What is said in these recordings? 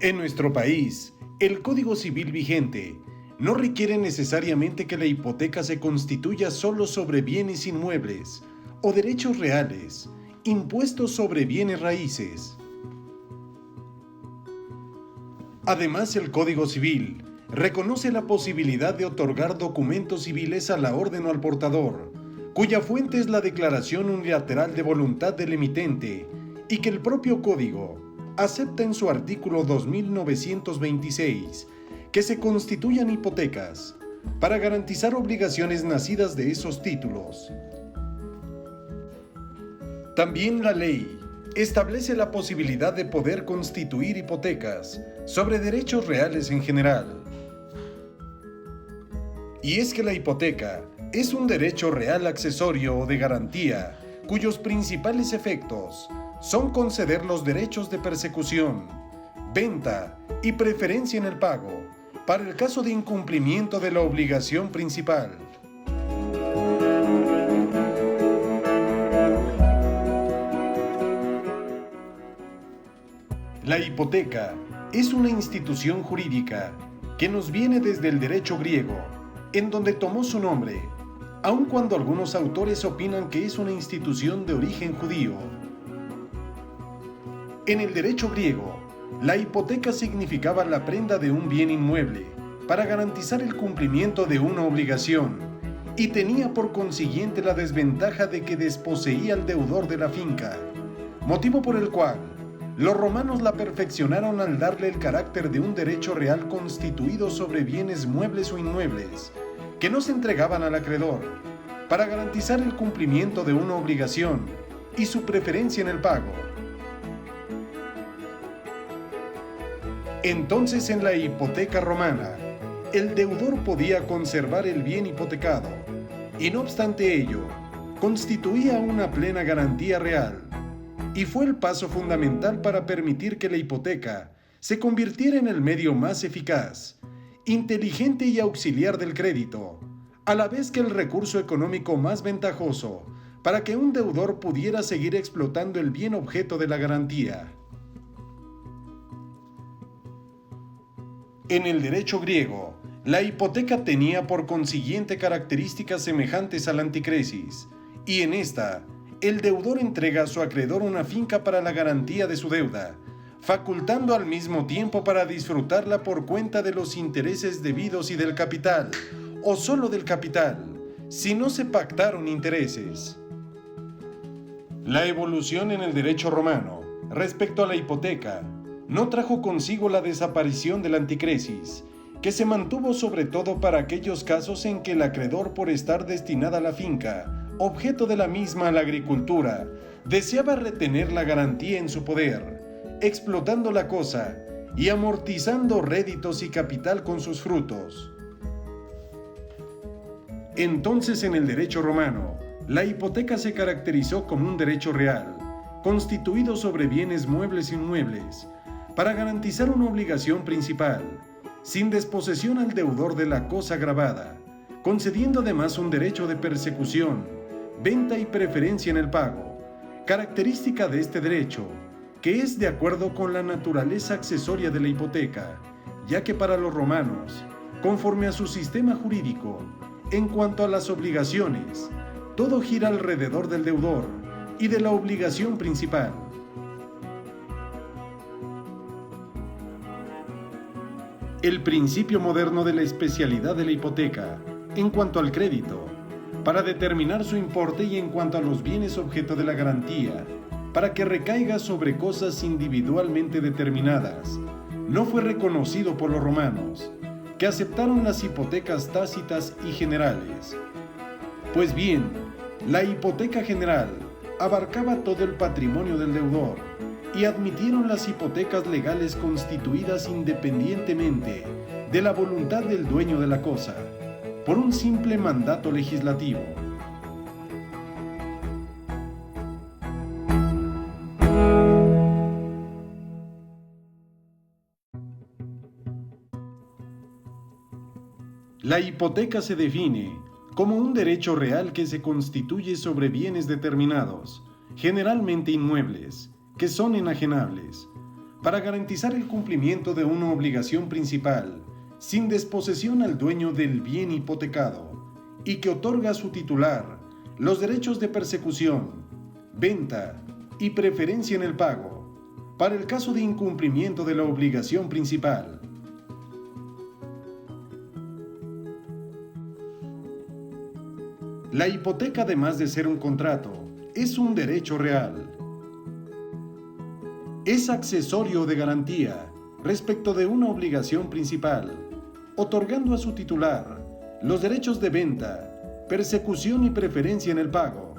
En nuestro país, el Código Civil vigente no requiere necesariamente que la hipoteca se constituya solo sobre bienes inmuebles o derechos reales, impuestos sobre bienes raíces. Además, el Código Civil reconoce la posibilidad de otorgar documentos civiles a la orden o al portador, cuya fuente es la declaración unilateral de voluntad del emitente y que el propio Código acepta en su artículo 2926 que se constituyan hipotecas para garantizar obligaciones nacidas de esos títulos. También la ley establece la posibilidad de poder constituir hipotecas sobre derechos reales en general. Y es que la hipoteca es un derecho real accesorio o de garantía cuyos principales efectos son conceder los derechos de persecución, venta y preferencia en el pago para el caso de incumplimiento de la obligación principal. La hipoteca es una institución jurídica que nos viene desde el derecho griego, en donde tomó su nombre, aun cuando algunos autores opinan que es una institución de origen judío. En el derecho griego, la hipoteca significaba la prenda de un bien inmueble para garantizar el cumplimiento de una obligación y tenía por consiguiente la desventaja de que desposeía al deudor de la finca, motivo por el cual los romanos la perfeccionaron al darle el carácter de un derecho real constituido sobre bienes muebles o inmuebles que no se entregaban al acreedor para garantizar el cumplimiento de una obligación y su preferencia en el pago. Entonces, en la hipoteca romana, el deudor podía conservar el bien hipotecado y, no obstante ello, constituía una plena garantía real, y fue el paso fundamental para permitir que la hipoteca se convirtiera en el medio más eficaz, inteligente y auxiliar del crédito, a la vez que el recurso económico más ventajoso para que un deudor pudiera seguir explotando el bien objeto de la garantía. En el derecho griego, la hipoteca tenía por consiguiente características semejantes a la anticresis, y en esta, el deudor entrega a su acreedor una finca para la garantía de su deuda, facultando al mismo tiempo para disfrutarla por cuenta de los intereses debidos y del capital, o solo del capital, si no se pactaron intereses. La evolución en el derecho romano respecto a la hipoteca no trajo consigo la desaparición de la anticresis, que se mantuvo sobre todo para aquellos casos en que el acreedor, por estar destinada a la finca, objeto de la misma a la agricultura, deseaba retener la garantía en su poder, explotando la cosa y amortizando réditos y capital con sus frutos. Entonces, en el derecho romano, la hipoteca se caracterizó como un derecho real, constituido sobre bienes muebles e inmuebles, para garantizar una obligación principal, sin desposesión al deudor de la cosa gravada, concediendo además un derecho de persecución, venta y preferencia en el pago, característica de este derecho, que es de acuerdo con la naturaleza accesoria de la hipoteca, ya que para los romanos, conforme a su sistema jurídico, en cuanto a las obligaciones, todo gira alrededor del deudor y de la obligación principal. El principio moderno de la especialidad de la hipoteca, en cuanto al crédito, para determinar su importe, y en cuanto a los bienes objeto de la garantía, para que recaiga sobre cosas individualmente determinadas, no fue reconocido por los romanos, que aceptaron las hipotecas tácitas y generales. Pues bien, la hipoteca general abarcaba todo el patrimonio del deudor, y admitieron las hipotecas legales constituidas independientemente de la voluntad del dueño de la cosa, por un simple mandato legislativo. La hipoteca se define como un derecho real que se constituye sobre bienes determinados, generalmente inmuebles, que son enajenables, para garantizar el cumplimiento de una obligación principal, sin desposesión al dueño del bien hipotecado, y que otorga a su titular los derechos de persecución, venta y preferencia en el pago, para el caso de incumplimiento de la obligación principal. La hipoteca, además de ser un contrato, es un derecho real. Es accesorio de garantía respecto de una obligación principal, otorgando a su titular los derechos de venta, persecución y preferencia en el pago.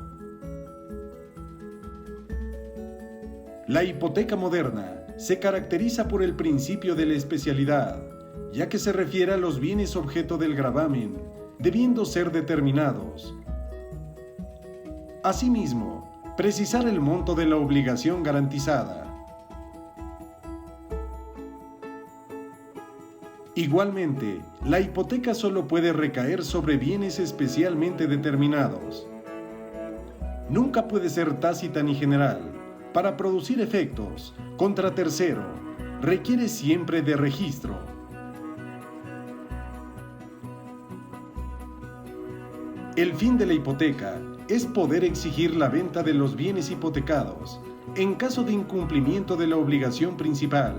La hipoteca moderna se caracteriza por el principio de la especialidad, ya que se refiere a los bienes objeto del gravamen, debiendo ser determinados. Asimismo, precisar el monto de la obligación garantizada. Igualmente, la hipoteca solo puede recaer sobre bienes especialmente determinados. Nunca puede ser tácita ni general. Para producir efectos contra tercero, requiere siempre de registro. El fin de la hipoteca es poder exigir la venta de los bienes hipotecados en caso de incumplimiento de la obligación principal.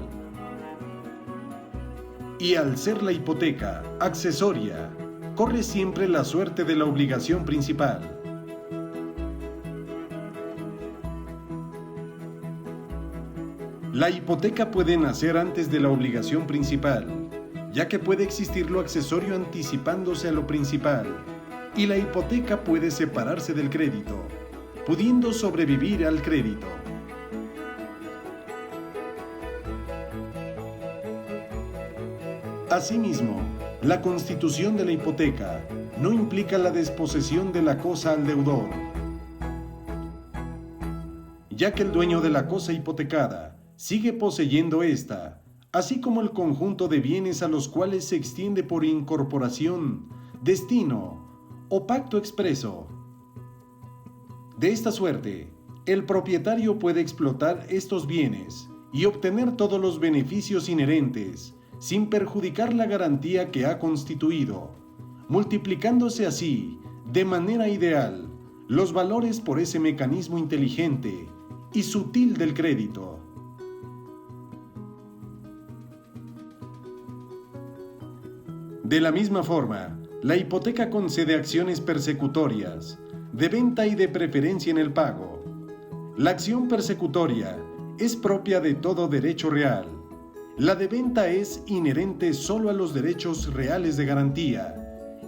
Y al ser la hipoteca accesoria, corre siempre la suerte de la obligación principal. La hipoteca puede nacer antes de la obligación principal, ya que puede existir lo accesorio anticipándose a lo principal, y la hipoteca puede separarse del crédito, pudiendo sobrevivir al crédito. Asimismo, la constitución de la hipoteca no implica la desposesión de la cosa al deudor, ya que el dueño de la cosa hipotecada sigue poseyendo ésta, así como el conjunto de bienes a los cuales se extiende por incorporación, destino o pacto expreso. De esta suerte, el propietario puede explotar estos bienes y obtener todos los beneficios inherentes, sin perjudicar la garantía que ha constituido, multiplicándose así, de manera ideal, los valores por ese mecanismo inteligente y sutil del crédito. De la misma forma, la hipoteca concede acciones persecutorias, de venta y de preferencia en el pago. La acción persecutoria es propia de todo derecho real. La de venta es inherente solo a los derechos reales de garantía,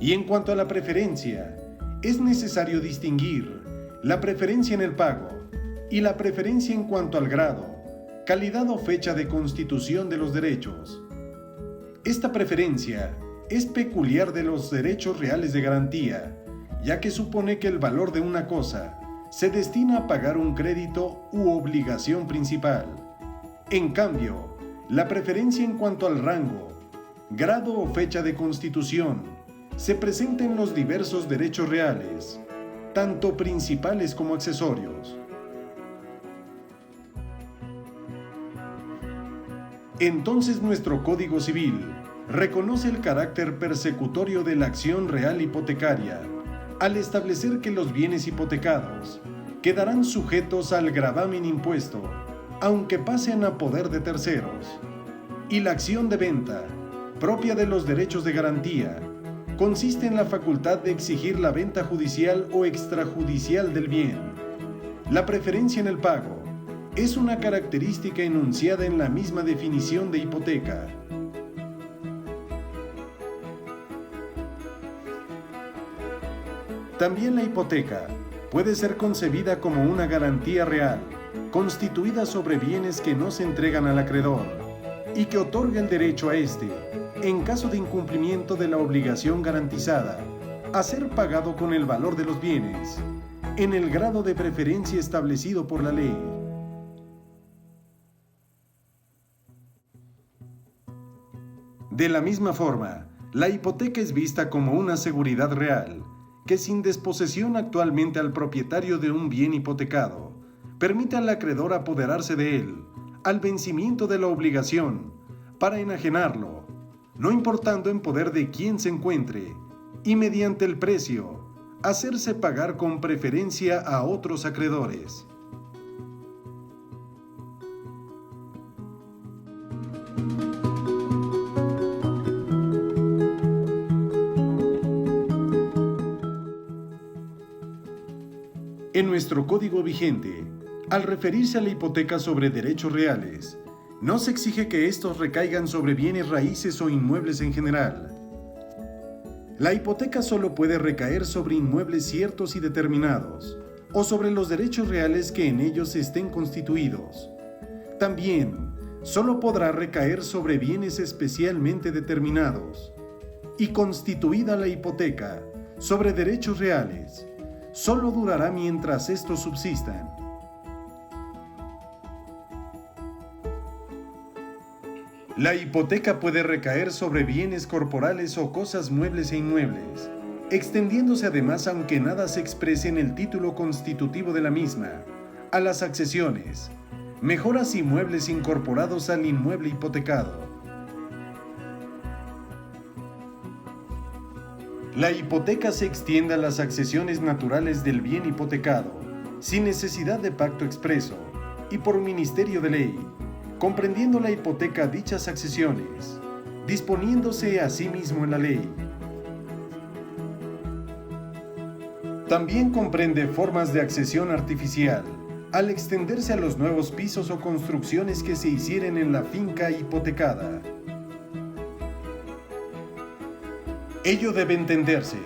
y en cuanto a la preferencia, es necesario distinguir la preferencia en el pago y la preferencia en cuanto al grado, calidad o fecha de constitución de los derechos. Esta preferencia es peculiar de los derechos reales de garantía, ya que supone que el valor de una cosa se destina a pagar un crédito u obligación principal. En cambio, la preferencia en cuanto al rango, grado o fecha de constitución se presenta en los diversos derechos reales, tanto principales como accesorios. Entonces nuestro Código Civil reconoce el carácter persecutorio de la acción real hipotecaria, al establecer que los bienes hipotecados quedarán sujetos al gravamen impuesto, aunque pasen a poder de terceros, y la acción de venta, propia de los derechos de garantía, consiste en la facultad de exigir la venta judicial o extrajudicial del bien. La preferencia en el pago es una característica enunciada en la misma definición de hipoteca. También la hipoteca puede ser concebida como una garantía real, constituida sobre bienes que no se entregan al acreedor, y que otorga el derecho a éste, en caso de incumplimiento de la obligación garantizada, a ser pagado con el valor de los bienes, en el grado de preferencia establecido por la ley. De la misma forma, la hipoteca es vista como una seguridad real, que sin desposesión actualmente al propietario de un bien hipotecado, permite al acreedor apoderarse de él, al vencimiento de la obligación para enajenarlo, no importando en poder de quién se encuentre, y mediante el precio, hacerse pagar con preferencia a otros acreedores. En nuestro código vigente, al referirse a la hipoteca sobre derechos reales, no se exige que estos recaigan sobre bienes raíces o inmuebles en general. La hipoteca solo puede recaer sobre inmuebles ciertos y determinados, o sobre los derechos reales que en ellos estén constituidos. También, solo podrá recaer sobre bienes especialmente determinados. Y constituida la hipoteca sobre derechos reales, solo durará mientras estos subsistan. La hipoteca puede recaer sobre bienes corporales o cosas muebles e inmuebles, extendiéndose además, aunque nada se exprese en el título constitutivo de la misma, a las accesiones, mejoras y muebles incorporados al inmueble hipotecado. La hipoteca se extiende a las accesiones naturales del bien hipotecado, sin necesidad de pacto expreso, y por ministerio de ley, comprendiendo la hipoteca dichas accesiones, disponiéndose asimismo en la ley. También comprende formas de accesión artificial, al extenderse a los nuevos pisos o construcciones que se hicieren en la finca hipotecada. Ello debe entenderse,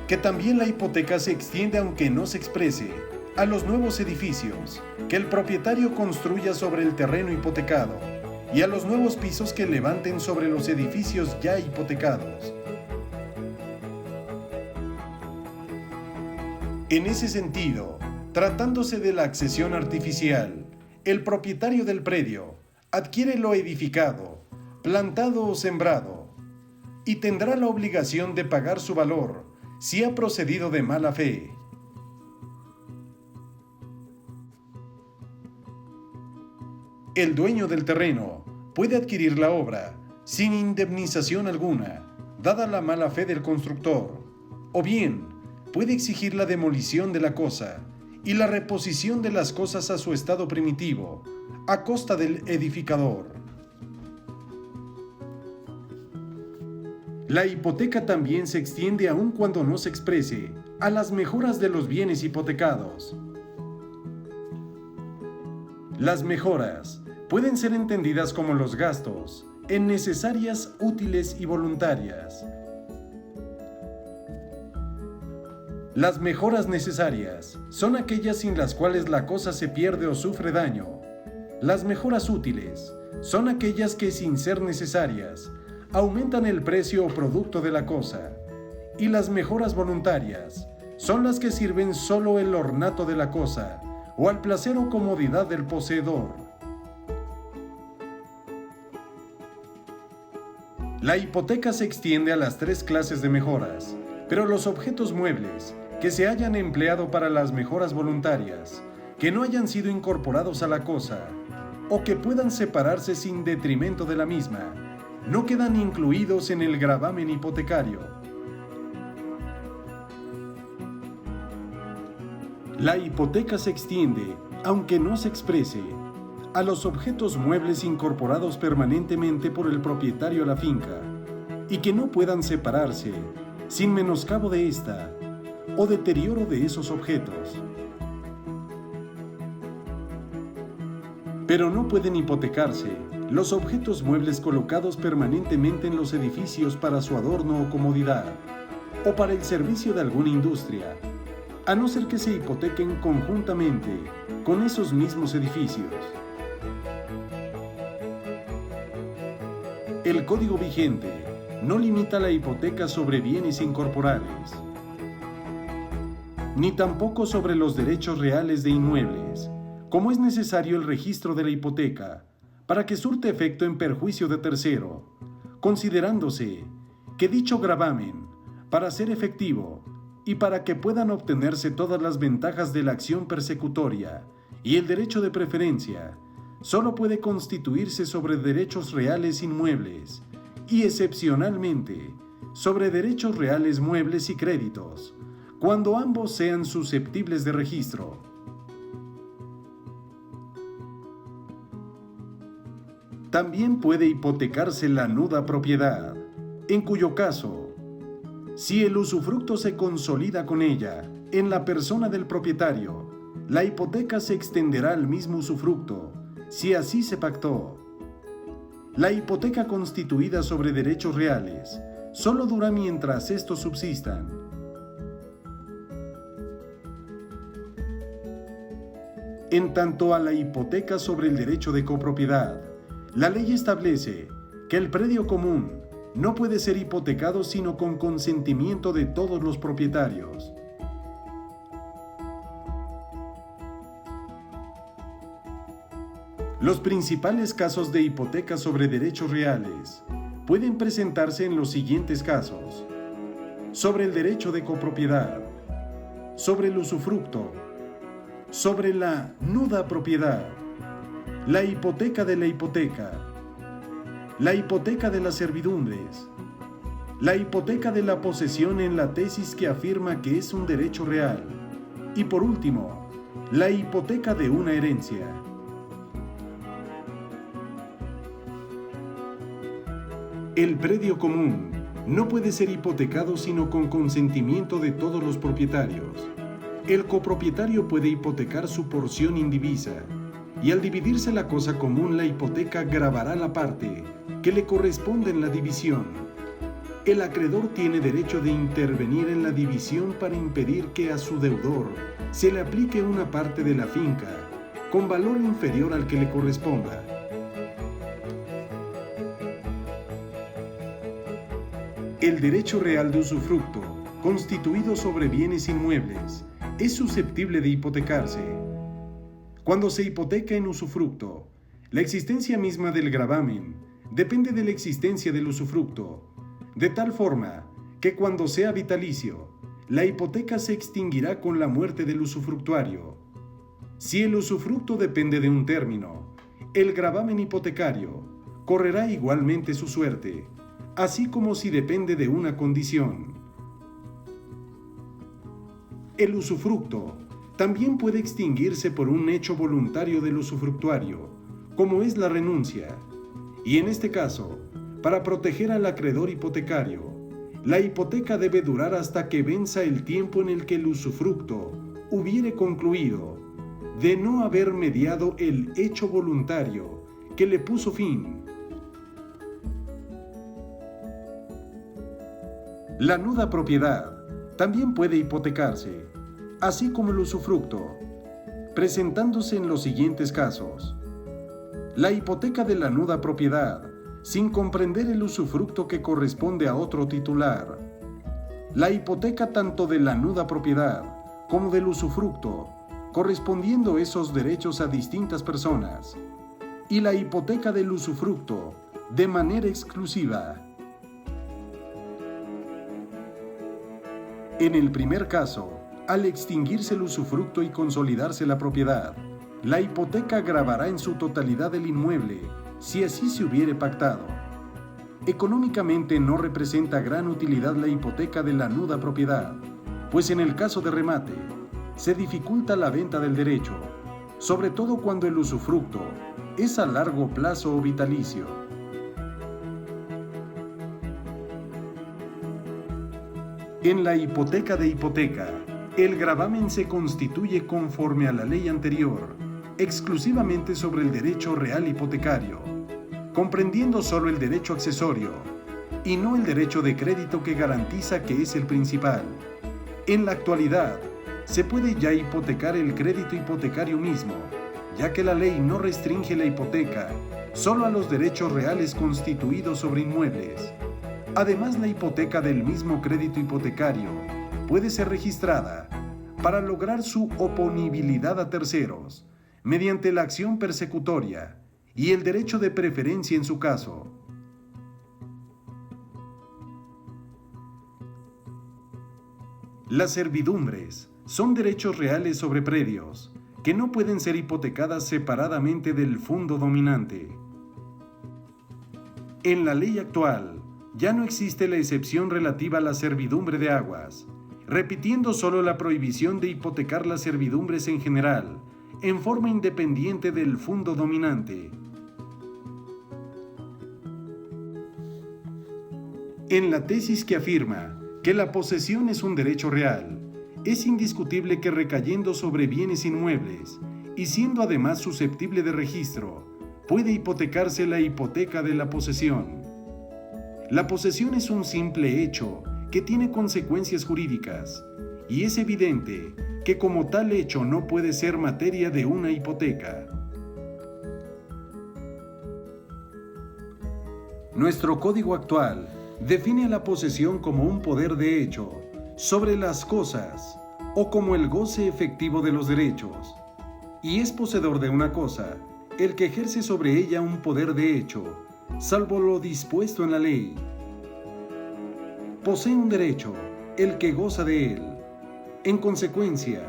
que también la hipoteca se extiende, aunque no se exprese, a los nuevos edificios que el propietario construya sobre el terreno hipotecado y a los nuevos pisos que levanten sobre los edificios ya hipotecados. En ese sentido, tratándose de la accesión artificial, el propietario del predio adquiere lo edificado, plantado o sembrado, y tendrá la obligación de pagar su valor si ha procedido de mala fe. El dueño del terreno puede adquirir la obra sin indemnización alguna, dada la mala fe del constructor, o bien puede exigir la demolición de la cosa y la reposición de las cosas a su estado primitivo, a costa del edificador. La hipoteca también se extiende, aun cuando no se exprese, a las mejoras de los bienes hipotecados. Las mejoras pueden ser entendidas como los gastos en necesarias, útiles y voluntarias. Las mejoras necesarias son aquellas sin las cuales la cosa se pierde o sufre daño. Las mejoras útiles son aquellas que, sin ser necesarias, aumentan el precio o producto de la cosa, y las mejoras voluntarias son las que sirven solo el ornato de la cosa o al placer o comodidad del poseedor. La hipoteca se extiende a las tres clases de mejoras, pero los objetos muebles que se hayan empleado para las mejoras voluntarias, que no hayan sido incorporados a la cosa, o que puedan separarse sin detrimento de la misma, no quedan incluidos en el gravamen hipotecario. La hipoteca se extiende, aunque no se exprese, a los objetos muebles incorporados permanentemente por el propietario a la finca y que no puedan separarse, sin menoscabo de ésta o deterioro de esos objetos. Pero no pueden hipotecarse los objetos muebles colocados permanentemente en los edificios para su adorno o comodidad, o para el servicio de alguna industria, a no ser que se hipotequen conjuntamente con esos mismos edificios. El Código vigente no limita la hipoteca sobre bienes incorporales, ni tampoco sobre los derechos reales de inmuebles, como es necesario el registro de la hipoteca para que surte efecto en perjuicio de tercero, considerándose que dicho gravamen, para ser efectivo y para que puedan obtenerse todas las ventajas de la acción persecutoria y el derecho de preferencia, solo puede constituirse sobre derechos reales inmuebles y excepcionalmente sobre derechos reales muebles y créditos, cuando ambos sean susceptibles de registro. También puede hipotecarse la nuda propiedad, en cuyo caso, si el usufructo se consolida con ella en la persona del propietario, la hipoteca se extenderá al mismo usufructo, si así se pactó. La hipoteca constituida sobre derechos reales solo dura mientras estos subsistan. En tanto a la hipoteca sobre el derecho de copropiedad, la ley establece que el predio común no puede ser hipotecado sino con consentimiento de todos los propietarios. Los principales casos de hipoteca sobre derechos reales pueden presentarse en los siguientes casos: sobre el derecho de copropiedad, sobre el usufructo, sobre la nuda propiedad, la hipoteca de las servidumbres, la hipoteca de la posesión en la tesis que afirma que es un derecho real y, por último, la hipoteca de una herencia. El predio común no puede ser hipotecado sino con consentimiento de todos los propietarios. El copropietario puede hipotecar su porción indivisa y al dividirse la cosa común, la hipoteca gravará la parte que le corresponde en la división. El acreedor tiene derecho de intervenir en la división para impedir que a su deudor se le aplique una parte de la finca con valor inferior al que le corresponda. El derecho real de usufructo, constituido sobre bienes inmuebles, es susceptible de hipotecarse. Cuando se hipoteca en usufructo, la existencia misma del gravamen depende de la existencia del usufructo, de tal forma que cuando sea vitalicio, la hipoteca se extinguirá con la muerte del usufructuario. Si el usufructo depende de un término, el gravamen hipotecario correrá igualmente su suerte, así como si depende de una condición. El usufructo también puede extinguirse por un hecho voluntario del usufructuario, como es la renuncia, y en este caso, para proteger al acreedor hipotecario, la hipoteca debe durar hasta que venza el tiempo en el que el usufructo hubiere concluido, de no haber mediado el hecho voluntario que le puso fin. La nuda propiedad también puede hipotecarse, así como el usufructo, presentándose en los siguientes casos: la hipoteca de la nuda propiedad, sin comprender el usufructo que corresponde a otro titular; la hipoteca tanto de la nuda propiedad como del usufructo, correspondiendo esos derechos a distintas personas; y la hipoteca del usufructo de manera exclusiva. En el primer caso, al extinguirse el usufructo y consolidarse la propiedad, la hipoteca gravará en su totalidad el inmueble, si así se hubiere pactado. Económicamente no representa gran utilidad la hipoteca de la nuda propiedad, pues en el caso de remate, se dificulta la venta del derecho, sobre todo cuando el usufructo es a largo plazo o vitalicio. En la hipoteca de hipoteca, el gravamen se constituye conforme a la ley anterior, exclusivamente sobre el derecho real hipotecario, comprendiendo solo el derecho accesorio, y no el derecho de crédito que garantiza que es el principal. En la actualidad, se puede ya hipotecar el crédito hipotecario mismo, ya que la ley no restringe la hipoteca solo a los derechos reales constituidos sobre inmuebles. Además, la hipoteca del mismo crédito hipotecario puede ser registrada para lograr su oponibilidad a terceros, mediante la acción persecutoria y el derecho de preferencia en su caso. Las servidumbres son derechos reales sobre predios que no pueden ser hipotecadas separadamente del fondo dominante. En la ley actual, ya no existe la excepción relativa a la servidumbre de aguas, repitiendo solo la prohibición de hipotecar las servidumbres en general, en forma independiente del fondo dominante. En la tesis que afirma que la posesión es un derecho real, es indiscutible que recayendo sobre bienes inmuebles y siendo además susceptible de registro, puede hipotecarse la hipoteca de la posesión. La posesión es un simple hecho que tiene consecuencias jurídicas y es evidente que como tal hecho no puede ser materia de una hipoteca. Nuestro código actual define a la posesión como un poder de hecho sobre las cosas o como el goce efectivo de los derechos, y es poseedor de una cosa el que ejerce sobre ella un poder de hecho, salvo lo dispuesto en la ley. Posee un derecho el que goza de él. En consecuencia,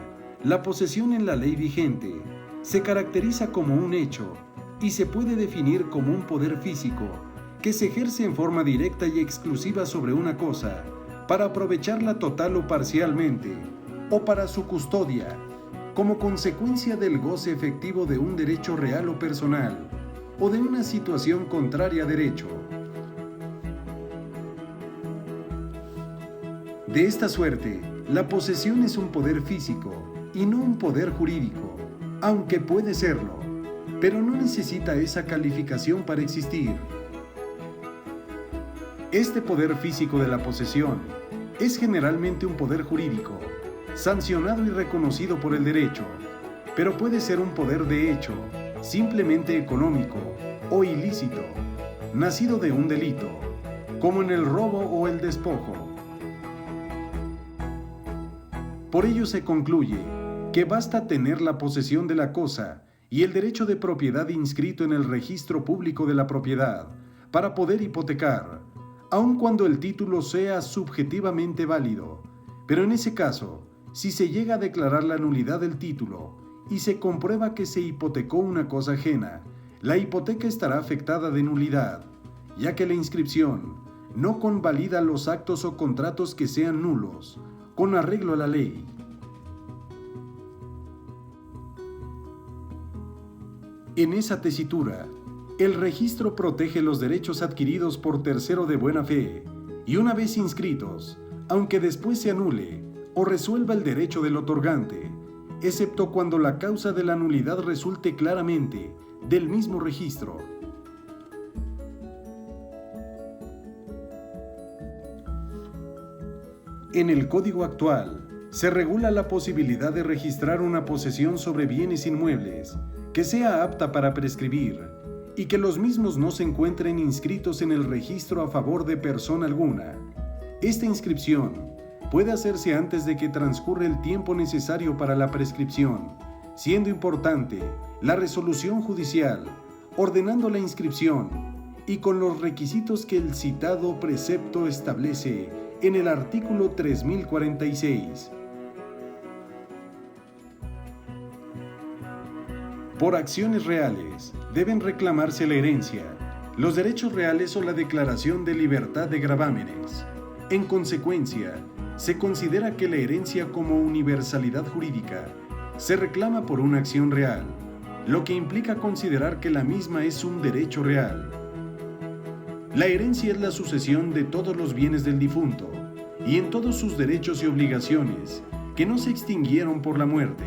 la posesión en la ley vigente se caracteriza como un hecho y se puede definir como un poder físico que se ejerce en forma directa y exclusiva sobre una cosa para aprovecharla total o parcialmente, o para su custodia, como consecuencia del goce efectivo de un derecho real o personal, o de una situación contraria a derecho. De esta suerte, la posesión es un poder físico y no un poder jurídico, aunque puede serlo, pero no necesita esa calificación para existir. Este poder físico de la posesión es generalmente un poder jurídico, sancionado y reconocido por el derecho, pero puede ser un poder de hecho, simplemente económico o ilícito, nacido de un delito, como en el robo o el despojo. Por ello se concluye que basta tener la posesión de la cosa y el derecho de propiedad inscrito en el registro público de la propiedad para poder hipotecar, aun cuando el título sea subjetivamente válido. Pero en ese caso, si se llega a declarar la nulidad del título y se comprueba que se hipotecó una cosa ajena, la hipoteca estará afectada de nulidad, ya que la inscripción no convalida los actos o contratos que sean nulos, con arreglo a la ley. En esa tesitura, el registro protege los derechos adquiridos por tercero de buena fe y una vez inscritos, aunque después se anule o resuelva el derecho del otorgante, excepto cuando la causa de la nulidad resulte claramente del mismo registro. En el Código actual, se regula la posibilidad de registrar una posesión sobre bienes inmuebles que sea apta para prescribir y que los mismos no se encuentren inscritos en el registro a favor de persona alguna. Esta inscripción puede hacerse antes de que transcurra el tiempo necesario para la prescripción, siendo importante la resolución judicial, ordenando la inscripción y con los requisitos que el citado precepto establece en el artículo 3046. Por acciones reales, deben reclamarse la herencia, los derechos reales o la declaración de libertad de gravámenes. En consecuencia, se considera que la herencia como universalidad jurídica se reclama por una acción real, lo que implica considerar que la misma es un derecho real. La herencia es la sucesión de todos los bienes del difunto y en todos sus derechos y obligaciones que no se extinguieron por la muerte.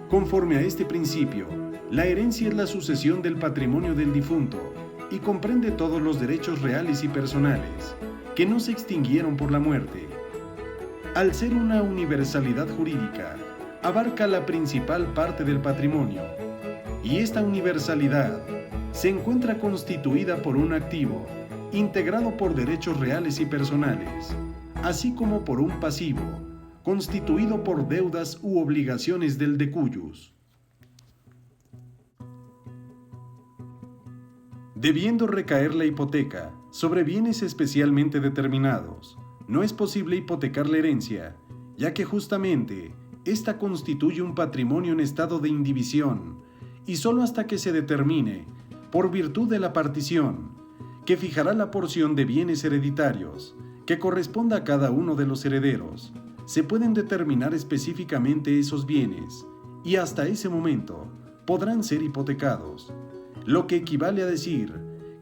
Conforme a este principio, la herencia es la sucesión del patrimonio del difunto y comprende todos los derechos reales y personales que no se extinguieron por la muerte. Al ser una universalidad jurídica, abarca la principal parte del patrimonio, y esta universalidad se encuentra constituida por un activo, integrado por derechos reales y personales, así como por un pasivo, constituido por deudas u obligaciones del decuyus. Debiendo recaer la hipoteca sobre bienes especialmente determinados, no es posible hipotecar la herencia, ya que justamente esta constituye un patrimonio en estado de indivisión, y solo hasta que se determine, por virtud de la partición, que fijará la porción de bienes hereditarios, que corresponda a cada uno de los herederos, se pueden determinar específicamente esos bienes, y hasta ese momento podrán ser hipotecados, lo que equivale a decir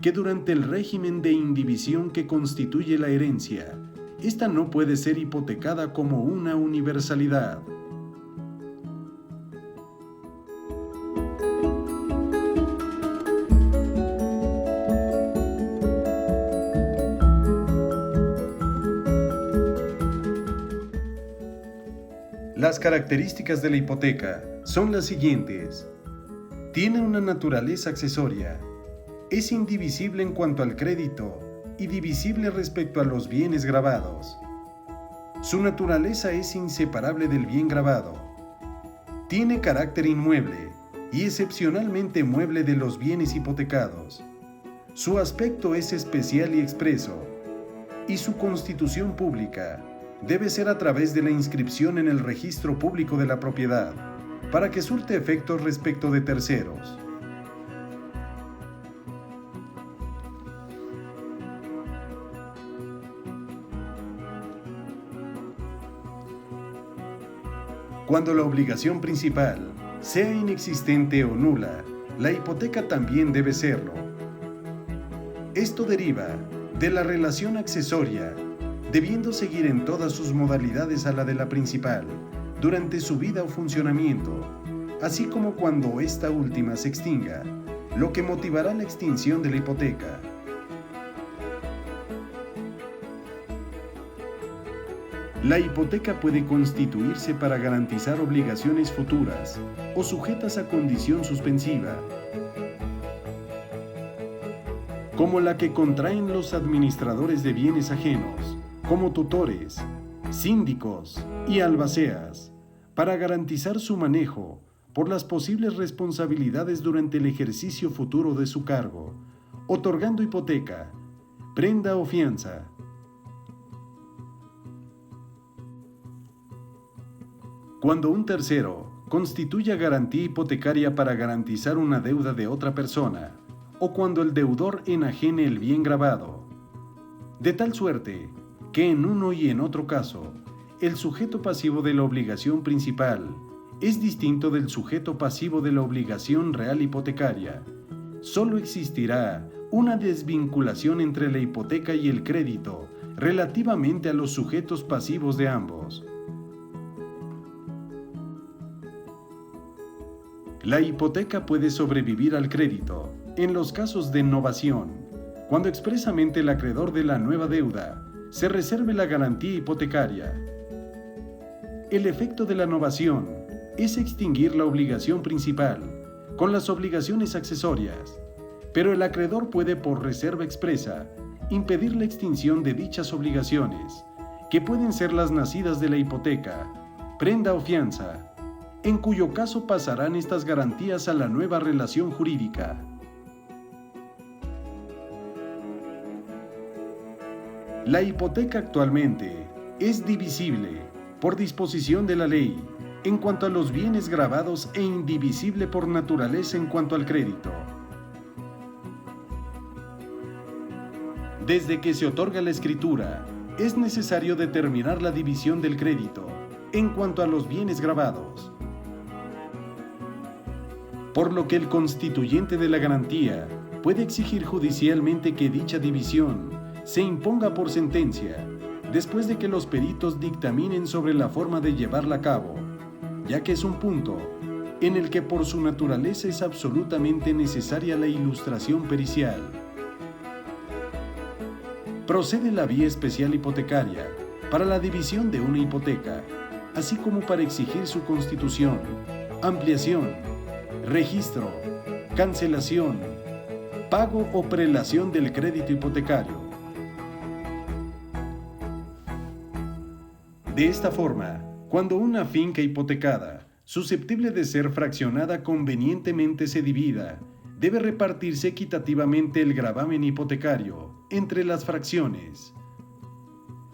que durante el régimen de indivisión que constituye la herencia, esta no puede ser hipotecada como una universalidad. Las características de la hipoteca son las siguientes. Tiene una naturaleza accesoria. Es indivisible en cuanto al crédito y divisible respecto a los bienes gravados. Su naturaleza es inseparable del bien gravado. Tiene carácter inmueble y excepcionalmente mueble de los bienes hipotecados. Su aspecto es especial y expreso, y su constitución pública debe ser a través de la inscripción en el registro público de la propiedad, para que surte efectos respecto de terceros. Cuando la obligación principal sea inexistente o nula, la hipoteca también debe serlo. Esto deriva de la relación accesoria, debiendo seguir en todas sus modalidades a la de la principal, durante su vida o funcionamiento, así como cuando esta última se extinga, lo que motivará la extinción de la hipoteca. La hipoteca puede constituirse para garantizar obligaciones futuras o sujetas a condición suspensiva, como la que contraen los administradores de bienes ajenos, como tutores, síndicos y albaceas, para garantizar su manejo por las posibles responsabilidades durante el ejercicio futuro de su cargo, otorgando hipoteca, prenda o fianza. Cuando un tercero constituya garantía hipotecaria para garantizar una deuda de otra persona, o cuando el deudor enajene el bien gravado, de tal suerte que en uno y en otro caso, el sujeto pasivo de la obligación principal es distinto del sujeto pasivo de la obligación real hipotecaria, solo existirá una desvinculación entre la hipoteca y el crédito relativamente a los sujetos pasivos de ambos. La hipoteca puede sobrevivir al crédito en los casos de novación, cuando expresamente el acreedor de la nueva deuda se reserve la garantía hipotecaria. El efecto de la novación es extinguir la obligación principal con las obligaciones accesorias, pero el acreedor puede, por reserva expresa, impedir la extinción de dichas obligaciones, que pueden ser las nacidas de la hipoteca, prenda o fianza, en cuyo caso pasarán estas garantías a la nueva relación jurídica. La hipoteca actualmente es divisible por disposición de la ley en cuanto a los bienes gravados e indivisible por naturaleza en cuanto al crédito. Desde que se otorga la escritura, es necesario determinar la división del crédito en cuanto a los bienes gravados, por lo que el constituyente de la garantía puede exigir judicialmente que dicha división se imponga por sentencia, después de que los peritos dictaminen sobre la forma de llevarla a cabo, ya que es un punto en el que por su naturaleza es absolutamente necesaria la ilustración pericial. Procede la vía especial hipotecaria para la división de una hipoteca, así como para exigir su constitución, ampliación, registro, cancelación, pago o prelación del crédito hipotecario. De esta forma, cuando una finca hipotecada, susceptible de ser fraccionada convenientemente se divida, debe repartirse equitativamente el gravamen hipotecario entre las fracciones.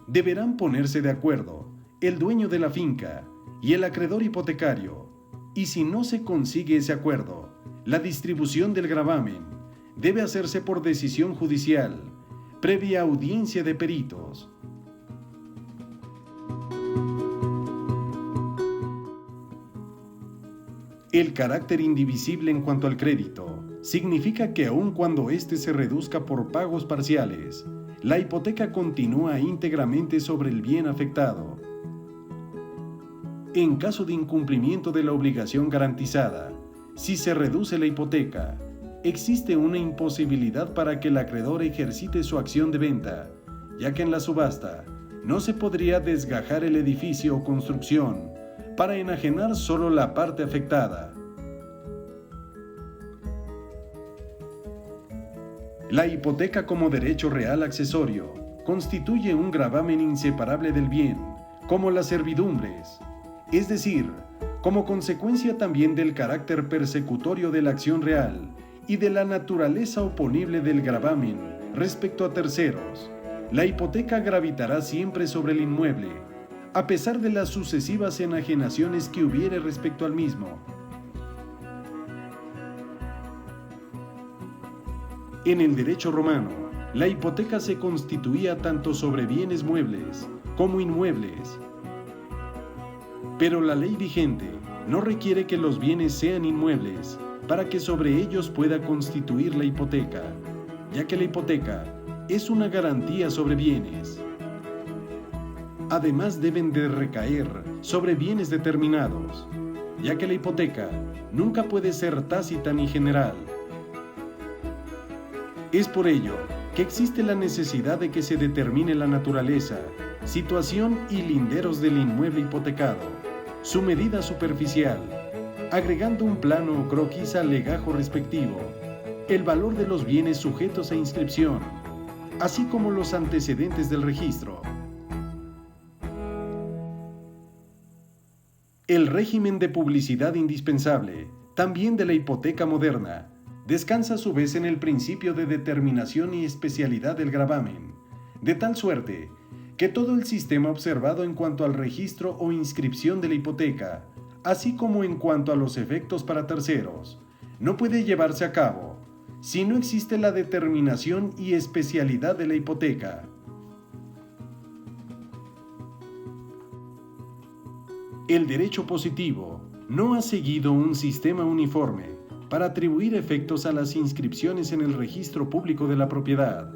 Deberán ponerse de acuerdo el dueño de la finca y el acreedor hipotecario, y si no se consigue ese acuerdo, la distribución del gravamen debe hacerse por decisión judicial, previa audiencia de peritos. El carácter indivisible en cuanto al crédito significa que aun cuando éste se reduzca por pagos parciales, la hipoteca continúa íntegramente sobre el bien afectado. En caso de incumplimiento de la obligación garantizada, si se reduce la hipoteca, existe una imposibilidad para que el acreedor ejercite su acción de venta, ya que en la subasta no se podría desgajar el edificio o construcción para enajenar solo la parte afectada. La hipoteca como derecho real accesorio constituye un gravamen inseparable del bien, como las servidumbres, es decir, como consecuencia también del carácter persecutorio de la acción real y de la naturaleza oponible del gravamen respecto a terceros. La hipoteca gravitará siempre sobre el inmueble, a pesar de las sucesivas enajenaciones que hubiere respecto al mismo. En el derecho romano, la hipoteca se constituía tanto sobre bienes muebles como inmuebles. Pero la ley vigente no requiere que los bienes sean inmuebles para que sobre ellos pueda constituir la hipoteca, ya que la hipoteca es una garantía sobre bienes. Además, deben de recaer sobre bienes determinados, ya que la hipoteca nunca puede ser tácita ni general. Es por ello que existe la necesidad de que se determine la naturaleza, situación y linderos del inmueble hipotecado, su medida superficial, agregando un plano o croquis al legajo respectivo, el valor de los bienes sujetos a inscripción, así como los antecedentes del registro. El régimen de publicidad indispensable, también de la hipoteca moderna, descansa a su vez en el principio de determinación y especialidad del gravamen, de tal suerte que todo el sistema observado en cuanto al registro o inscripción de la hipoteca, así como en cuanto a los efectos para terceros, no puede llevarse a cabo si no existe la determinación y especialidad de la hipoteca. El derecho positivo no ha seguido un sistema uniforme para atribuir efectos a las inscripciones en el registro público de la propiedad,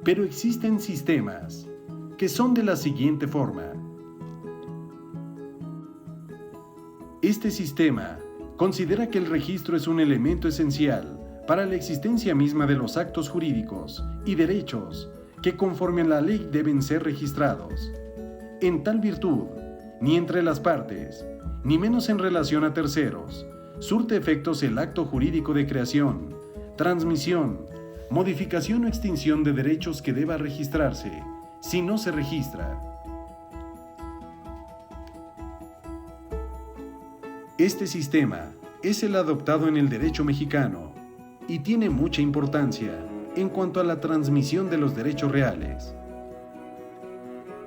pero existen sistemas que son de la siguiente forma. Este sistema considera que el registro es un elemento esencial para la existencia misma de los actos jurídicos y derechos que conforme a la ley deben ser registrados. En tal virtud, ni entre las partes, ni menos en relación a terceros, surte efectos el acto jurídico de creación, transmisión, modificación o extinción de derechos que deba registrarse, si no se registra. Este sistema es el adoptado en el derecho mexicano y tiene mucha importancia en cuanto a la transmisión de los derechos reales.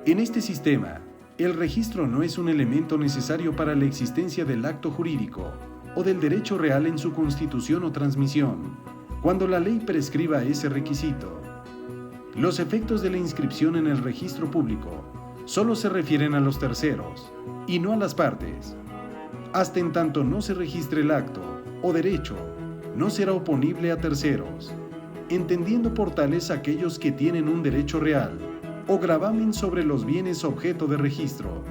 En este sistema, el registro no es un elemento necesario para la existencia del acto jurídico o del derecho real en su constitución o transmisión, cuando la ley prescriba ese requisito. Los efectos de la inscripción en el registro público solo se refieren a los terceros y no a las partes. Hasta en tanto no se registre el acto o derecho, no será oponible a terceros, entendiendo por tales aquellos que tienen un derecho real o gravamen sobre los bienes objeto de registro.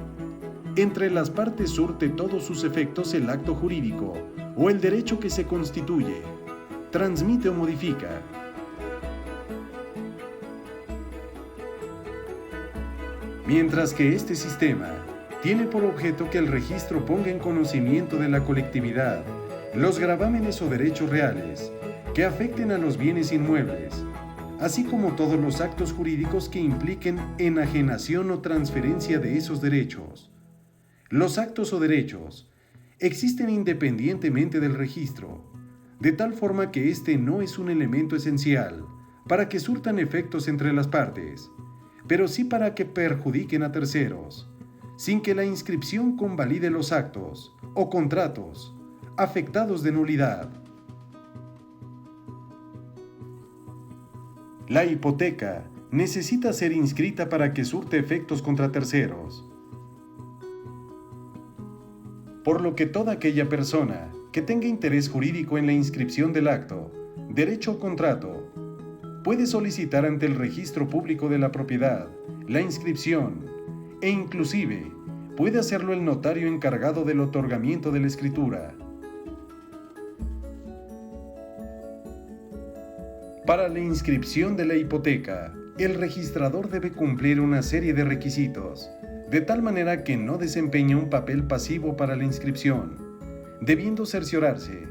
Entre las partes surte todos sus efectos el acto jurídico o el derecho que se constituye, transmite o modifica. Mientras que este sistema tiene por objeto que el registro ponga en conocimiento de la colectividad los gravámenes o derechos reales que afecten a los bienes inmuebles, así como todos los actos jurídicos que impliquen enajenación o transferencia de esos derechos. Los actos o derechos existen independientemente del registro, de tal forma que este no es un elemento esencial para que surtan efectos entre las partes, pero sí para que perjudiquen a terceros, sin que la inscripción convalide los actos o contratos afectados de nulidad. La hipoteca necesita ser inscrita para que surte efectos contra terceros, por lo que toda aquella persona que tenga interés jurídico en la inscripción del acto, derecho o contrato, puede solicitar ante el Registro Público de la Propiedad la inscripción e inclusive puede hacerlo el notario encargado del otorgamiento de la escritura. Para la inscripción de la hipoteca, el registrador debe cumplir una serie de requisitos, de tal manera que no desempeñe un papel pasivo para la inscripción, debiendo cerciorarse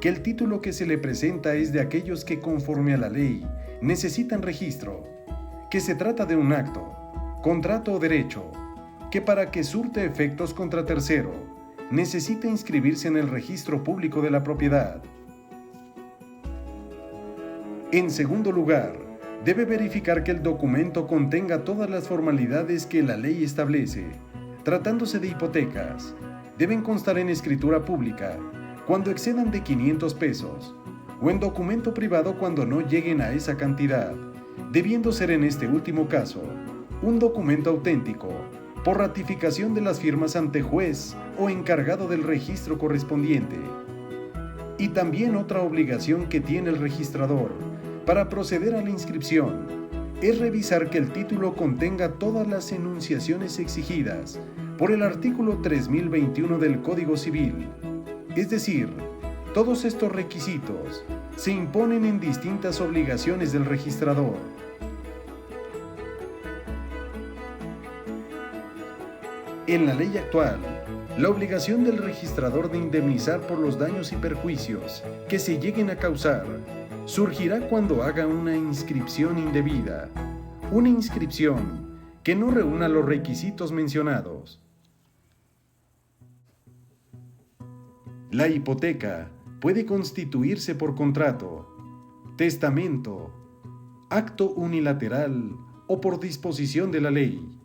que el título que se le presenta es de aquellos que conforme a la ley necesitan registro, que se trata de un acto, contrato o derecho, que para que surte efectos contra tercero, necesita inscribirse en el Registro Público de la Propiedad. En segundo lugar, debe verificar que el documento contenga todas las formalidades que la ley establece. Tratándose de hipotecas, deben constar en escritura pública cuando excedan de 500 pesos o en documento privado cuando no lleguen a esa cantidad, debiendo ser en este último caso un documento auténtico por ratificación de las firmas ante juez o encargado del registro correspondiente. Y también otra obligación que tiene el registrador para proceder a la inscripción es revisar que el título contenga todas las enunciaciones exigidas por el artículo 3021 del Código Civil. Es decir, todos estos requisitos se imponen en distintas obligaciones del registrador. En la ley actual, la obligación del registrador de indemnizar por los daños y perjuicios que se lleguen a causar surgirá cuando haga una inscripción indebida, una inscripción que no reúna los requisitos mencionados. La hipoteca puede constituirse por contrato, testamento, acto unilateral o por disposición de la ley.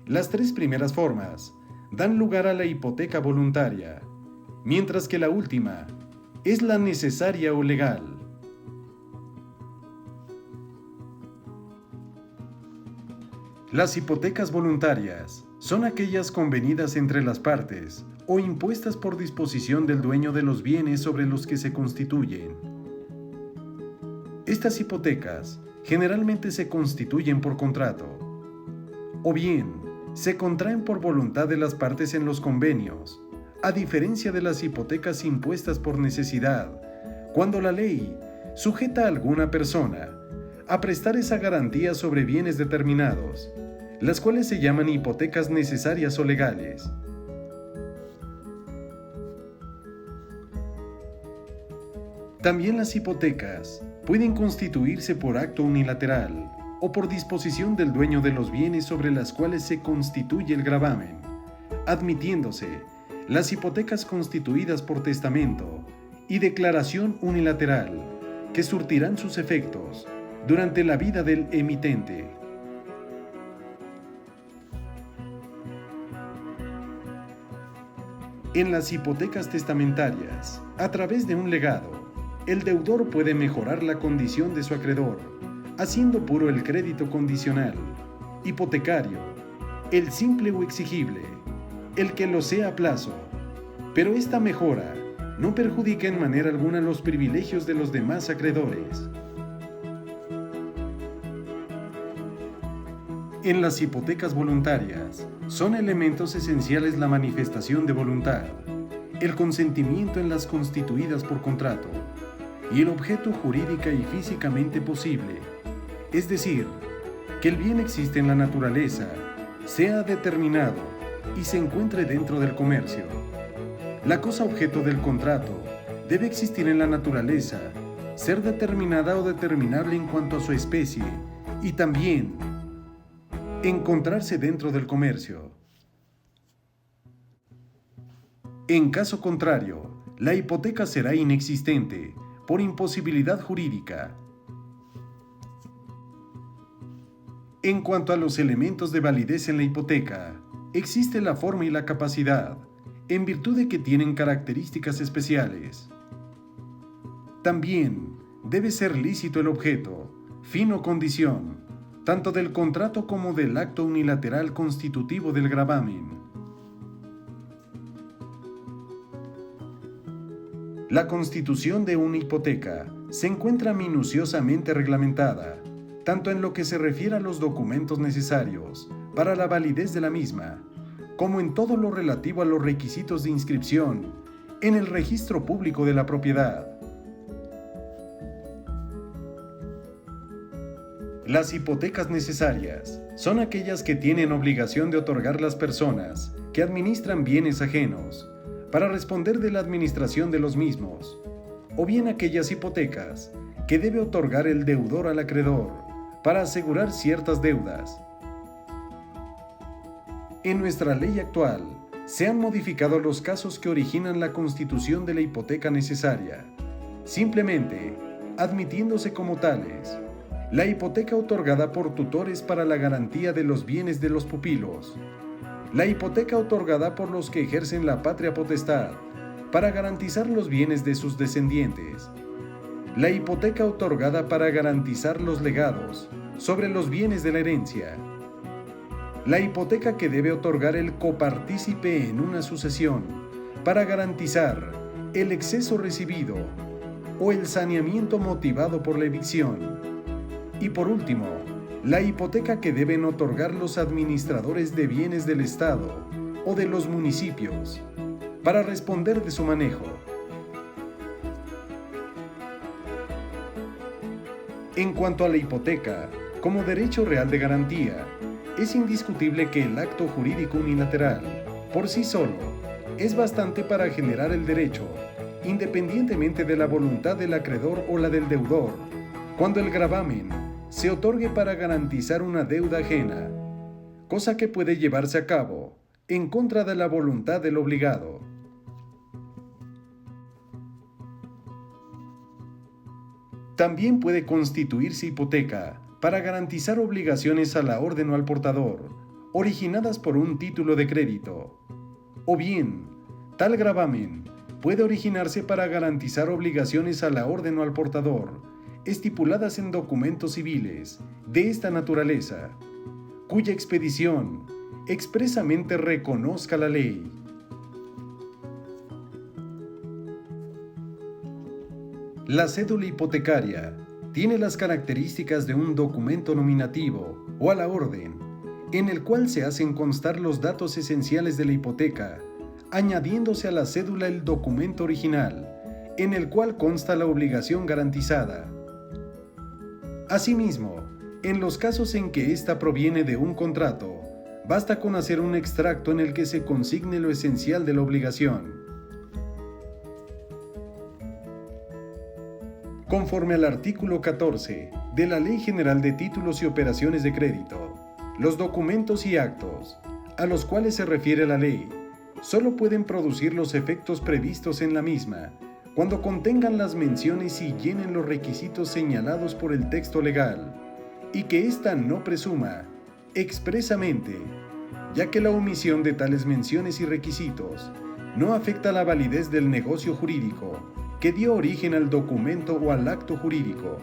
Las tres primeras formas dan lugar a la hipoteca voluntaria, mientras que la última es la necesaria o legal. Las hipotecas voluntarias son aquellas convenidas entre las partes o impuestas por disposición del dueño de los bienes sobre los que se constituyen. Estas hipotecas generalmente se constituyen por contrato, o bien se contraen por voluntad de las partes en los convenios, a diferencia de las hipotecas impuestas por necesidad, cuando la ley sujeta a alguna persona a prestar esa garantía sobre bienes determinados, las cuales se llaman hipotecas necesarias o legales. También las hipotecas pueden constituirse por acto unilateral o por disposición del dueño de los bienes sobre las cuales se constituye el gravamen, admitiéndose las hipotecas constituidas por testamento y declaración unilateral, que surtirán sus efectos durante la vida del emitente. En las hipotecas testamentarias, a través de un legado, el deudor puede mejorar la condición de su acreedor, haciendo puro el crédito condicional, hipotecario, el simple o exigible, el que lo sea a plazo, pero esta mejora no perjudica en manera alguna los privilegios de los demás acreedores. En las hipotecas voluntarias, son elementos esenciales la manifestación de voluntad, el consentimiento en las constituidas por contrato y el objeto jurídica y físicamente posible, es decir, que el bien existe en la naturaleza, sea determinado y se encuentre dentro del comercio. La cosa objeto del contrato debe existir en la naturaleza, ser determinada o determinable en cuanto a su especie y también encontrarse dentro del comercio. En caso contrario, la hipoteca será inexistente por imposibilidad jurídica. En cuanto a los elementos de validez en la hipoteca, existe la forma y la capacidad, en virtud de que tienen características especiales. También debe ser lícito el objeto, fin o condición, tanto del contrato como del acto unilateral constitutivo del gravamen. La constitución de una hipoteca se encuentra minuciosamente reglamentada, tanto en lo que se refiere a los documentos necesarios para la validez de la misma, como en todo lo relativo a los requisitos de inscripción en el registro público de la propiedad. Las hipotecas necesarias son aquellas que tienen obligación de otorgar las personas que administran bienes ajenos para responder de la administración de los mismos, o bien aquellas hipotecas que debe otorgar el deudor al acreedor para asegurar ciertas deudas. En nuestra ley actual, se han modificado los casos que originan la constitución de la hipoteca necesaria, simplemente admitiéndose como tales la hipoteca otorgada por tutores para la garantía de los bienes de los pupilos, la hipoteca otorgada por los que ejercen la patria potestad para garantizar los bienes de sus descendientes, la hipoteca otorgada para garantizar los legados sobre los bienes de la herencia, la hipoteca que debe otorgar el copartícipe en una sucesión para garantizar el exceso recibido o el saneamiento motivado por la evicción, y por último, la hipoteca que deben otorgar los administradores de bienes del Estado o de los municipios para responder de su manejo. En cuanto a la hipoteca, como derecho real de garantía, es indiscutible que el acto jurídico unilateral, por sí solo, es bastante para generar el derecho, independientemente de la voluntad del acreedor o la del deudor, cuando el gravamen se otorgue para garantizar una deuda ajena, cosa que puede llevarse a cabo en contra de la voluntad del obligado. También puede constituirse hipoteca para garantizar obligaciones a la orden o al portador, originadas por un título de crédito. O bien, tal gravamen puede originarse para garantizar obligaciones a la orden o al portador, estipuladas en documentos civiles de esta naturaleza, cuya expedición expresamente reconozca la ley. La cédula hipotecaria tiene las características de un documento nominativo o a la orden, en el cual se hacen constar los datos esenciales de la hipoteca, añadiéndose a la cédula el documento original, en el cual consta la obligación garantizada. Asimismo, en los casos en que ésta proviene de un contrato, basta con hacer un extracto en el que se consigne lo esencial de la obligación. Conforme al artículo 14 de la Ley General de Títulos y Operaciones de Crédito, los documentos y actos, a los cuales se refiere la ley, solo pueden producir los efectos previstos en la misma, cuando contengan las menciones y llenen los requisitos señalados por el texto legal, y que ésta no presuma, expresamente, ya que la omisión de tales menciones y requisitos no afecta la validez del negocio jurídico que dio origen al documento o al acto jurídico.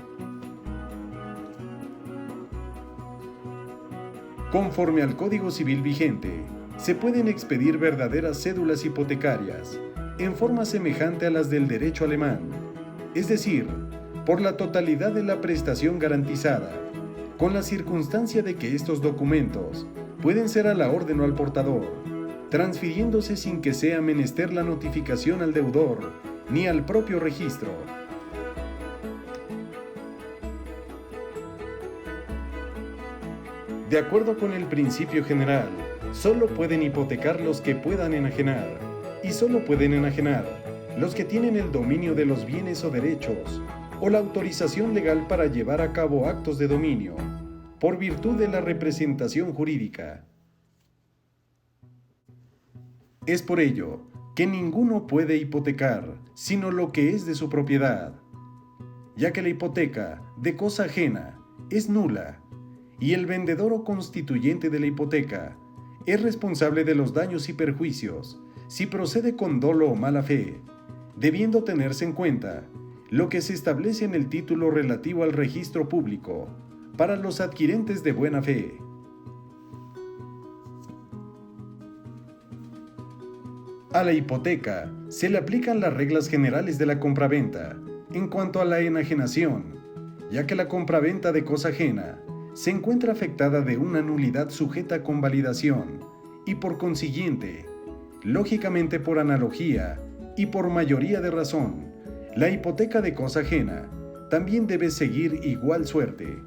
Conforme al Código Civil vigente, se pueden expedir verdaderas cédulas hipotecarias en forma semejante a las del derecho alemán, es decir, por la totalidad de la prestación garantizada, con la circunstancia de que estos documentos pueden ser a la orden o al portador, transfiriéndose sin que sea menester la notificación al deudor ni al propio registro. De acuerdo con el principio general, solo pueden hipotecar los que puedan enajenar, y solo pueden enajenar los que tienen el dominio de los bienes o derechos, o la autorización legal para llevar a cabo actos de dominio, por virtud de la representación jurídica. Es por ello que ninguno puede hipotecar sino lo que es de su propiedad, ya que la hipoteca de cosa ajena es nula, y el vendedor o constituyente de la hipoteca es responsable de los daños y perjuicios si procede con dolo o mala fe, debiendo tenerse en cuenta lo que se establece en el título relativo al registro público para los adquirentes de buena fe. A la hipoteca se le aplican las reglas generales de la compraventa en cuanto a la enajenación, ya que la compraventa de cosa ajena se encuentra afectada de una nulidad sujeta a convalidación y por consiguiente, lógicamente por analogía y por mayoría de razón, la hipoteca de cosa ajena también debe seguir igual suerte.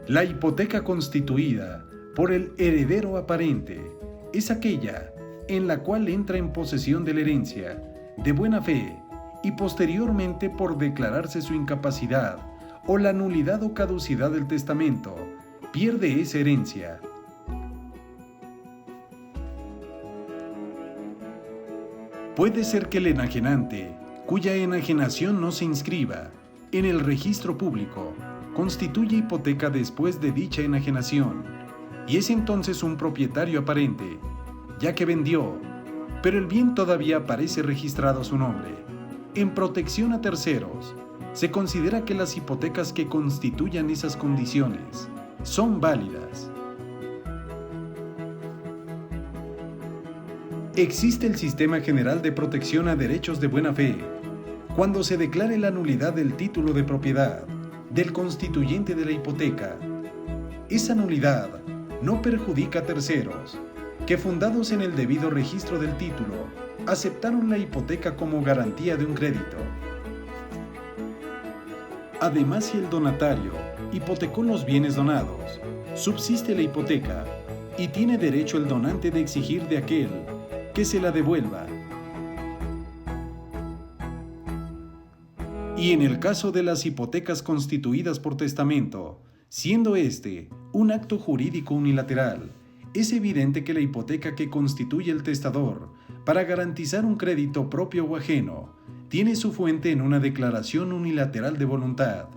La hipoteca constituida por el heredero aparente es aquella en la cual entra en posesión de la herencia de buena fe y posteriormente por declararse su incapacidad o la nulidad o caducidad del testamento, pierde esa herencia. Puede ser que el enajenante, cuya enajenación no se inscriba en el registro público, constituye hipoteca después de dicha enajenación, y es entonces un propietario aparente, ya que vendió, pero el bien todavía aparece registrado a su nombre. En protección a terceros, se considera que las hipotecas que constituyan esas condiciones son válidas. Existe el Sistema General de Protección a Derechos de Buena Fe, cuando se declare la nulidad del título de propiedad del constituyente de la hipoteca. Esa nulidad no perjudica a terceros que, fundados en el debido registro del título, aceptaron la hipoteca como garantía de un crédito. Además, si el donatario hipotecó los bienes donados, subsiste la hipoteca y tiene derecho el donante de exigir de aquel que se la devuelva. Y en el caso de las hipotecas constituidas por testamento, siendo este un acto jurídico unilateral, es evidente que la hipoteca que constituye el testador para garantizar un crédito propio o ajeno tiene su fuente en una declaración unilateral de voluntad.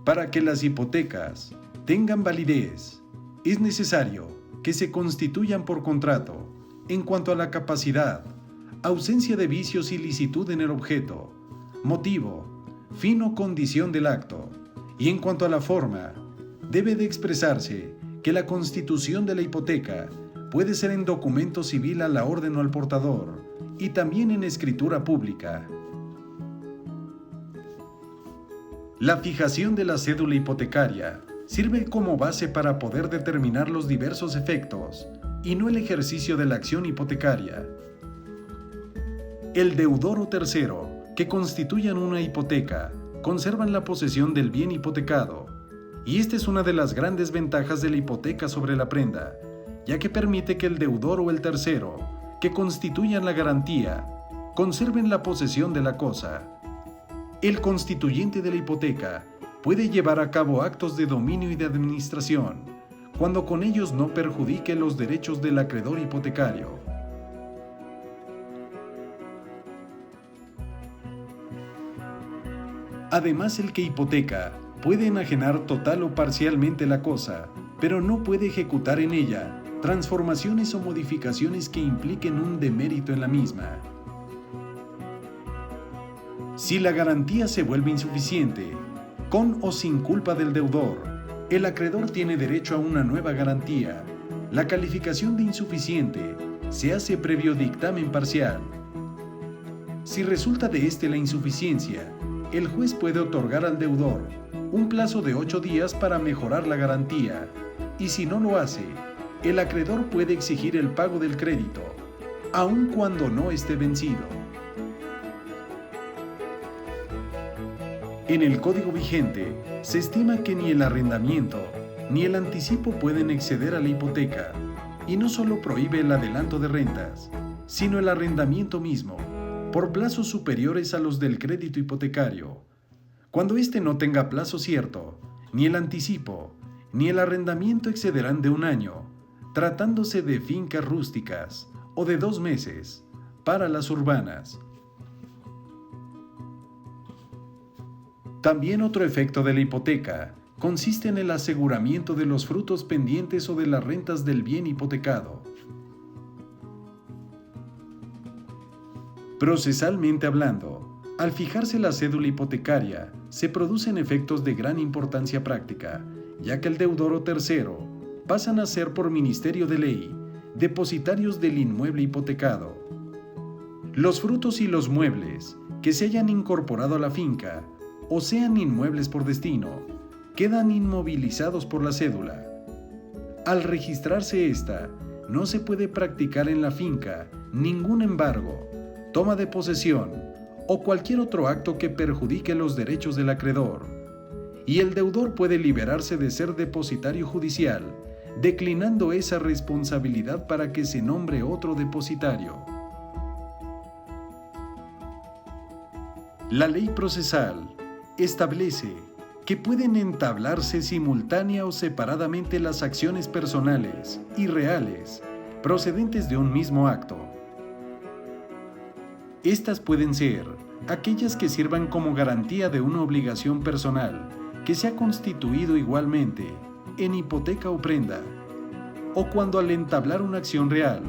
Para que las hipotecas tengan validez, es necesario que se constituyan por contrato en cuanto a la capacidad, ausencia de vicios y licitud en el objeto, motivo, fin o condición del acto, y en cuanto a la forma, debe de expresarse que la constitución de la hipoteca puede ser en documento civil a la orden o al portador, y también en escritura pública. La fijación de la cédula hipotecaria sirve como base para poder determinar los diversos efectos y no el ejercicio de la acción hipotecaria. El deudor o tercero que constituyan una hipoteca conservan la posesión del bien hipotecado, y esta es una de las grandes ventajas de la hipoteca sobre la prenda, ya que permite que el deudor o el tercero que constituyan la garantía conserven la posesión de la cosa. El constituyente de la hipoteca puede llevar a cabo actos de dominio y de administración, cuando con ellos no perjudique los derechos del acreedor hipotecario. Además, el que hipoteca puede enajenar total o parcialmente la cosa, pero no puede ejecutar en ella transformaciones o modificaciones que impliquen un demérito en la misma. Si la garantía se vuelve insuficiente, con o sin culpa del deudor, el acreedor tiene derecho a una nueva garantía. La calificación de insuficiente se hace previo dictamen parcial. Si resulta de este la insuficiencia, el juez puede otorgar al deudor un plazo de 8 días para mejorar la garantía, y si no lo hace, el acreedor puede exigir el pago del crédito, aun cuando no esté vencido. En el Código vigente, se estima que ni el arrendamiento ni el anticipo pueden exceder a la hipoteca, y no solo prohíbe el adelanto de rentas, sino el arrendamiento mismo, por plazos superiores a los del crédito hipotecario. Cuando éste no tenga plazo cierto, ni el anticipo, ni el arrendamiento excederán de 1 año, tratándose de fincas rústicas, o de 2 meses, para las urbanas. También otro efecto de la hipoteca consiste en el aseguramiento de los frutos pendientes o de las rentas del bien hipotecado. Procesalmente hablando, al fijarse la cédula hipotecaria, se producen efectos de gran importancia práctica, ya que el deudor o tercero pasan a ser por ministerio de ley depositarios del inmueble hipotecado. Los frutos y los muebles que se hayan incorporado a la finca o sean inmuebles por destino, quedan inmovilizados por la cédula. Al registrarse esta, no se puede practicar en la finca ningún embargo, toma de posesión o cualquier otro acto que perjudique los derechos del acreedor, y el deudor puede liberarse de ser depositario judicial, declinando esa responsabilidad para que se nombre otro depositario. La ley procesal establece que pueden entablarse simultánea o separadamente las acciones personales y reales procedentes de un mismo acto. Estas pueden ser aquellas que sirvan como garantía de una obligación personal que se ha constituido igualmente en hipoteca o prenda, o cuando al entablar una acción real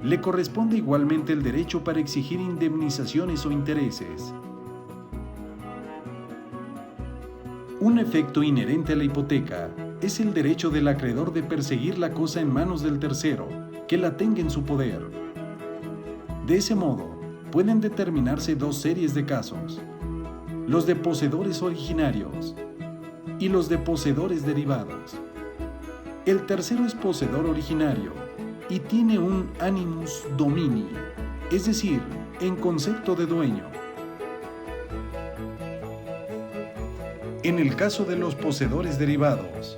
le corresponde igualmente el derecho para exigir indemnizaciones o intereses. Un efecto inherente a la hipoteca es el derecho del acreedor de perseguir la cosa en manos del tercero que la tenga en su poder. De ese modo, pueden determinarse dos series de casos: los de poseedores originarios y los de poseedores derivados. El tercero es poseedor originario y tiene un animus domini, es decir, en concepto de dueño. En el caso de los poseedores derivados,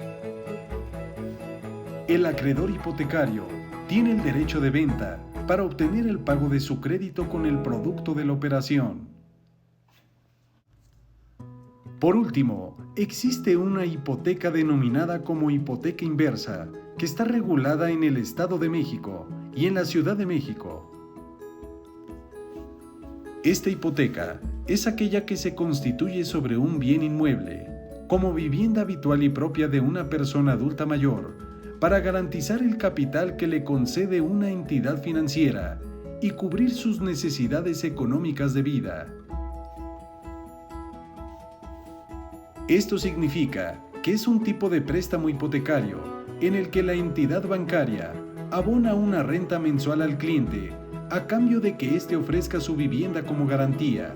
el acreedor hipotecario tiene el derecho de venta para obtener el pago de su crédito con el producto de la operación. Por último, existe una hipoteca denominada como hipoteca inversa, que está regulada en el Estado de México y en la Ciudad de México. Esta hipoteca es aquella que se constituye sobre un bien inmueble, como vivienda habitual y propia de una persona adulta mayor, para garantizar el capital que le concede una entidad financiera y cubrir sus necesidades económicas de vida. Esto significa que es un tipo de préstamo hipotecario en el que la entidad bancaria abona una renta mensual al cliente a cambio de que éste ofrezca su vivienda como garantía